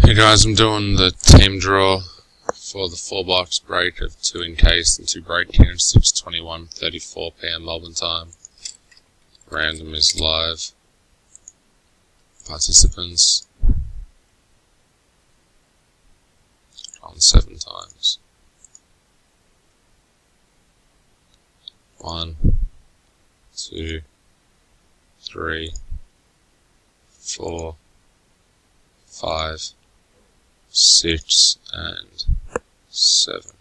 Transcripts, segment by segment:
Hey guys, I'm doing the team draw for the 4-box break of 2 encased and 2 break tins, 6:21:34 PM Melbourne time. Random is live. Participants on 7 times. 1, 2, 3, 4, 5, 6, and 7.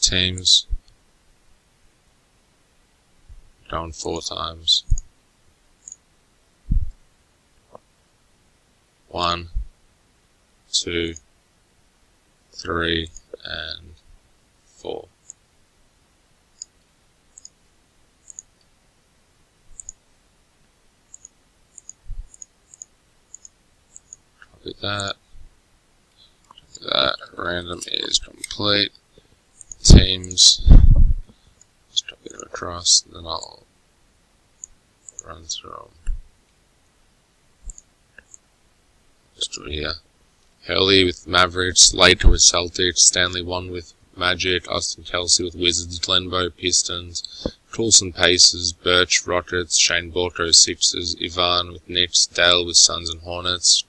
Teams going 4 times. 1, 2, 3, and 4. Copy that. Random is complete. Teams. Just copy them across, and then I'll run through them. Just do it here. Hurley with Mavericks, Slater with Celtics, Stanley 1 with Magic, Austin Kelsey with Wizards, Glenbow Pistons, Coulson Pacers, Birch Rockets, Shane Borto Sixers, Ivan with Knicks, Dale with Suns and Hornets,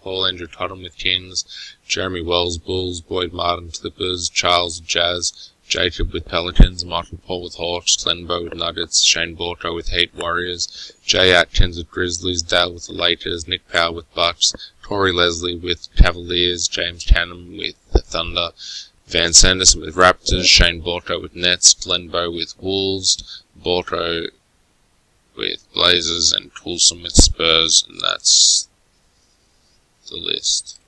Paul Andrew Cotton with Kings, Jeremy Wells Bulls, Boyd Martin Clippers, Charles Jazz, Jacob with Pelicans, Michael Paul with Hawks, Glenbow with Nuggets, Shane Borto with Heat Warriors, Jay Atkins with Grizzlies, Dale with the Lakers, Nick Powell with Bucks, Corey Leslie with Cavaliers, James Cannon with the Thunder, Van Sanderson with Raptors, Shane Borto with Nets, Glenbow with Wolves, Borto with Blazers, and Coulson with Spurs, and that's the list.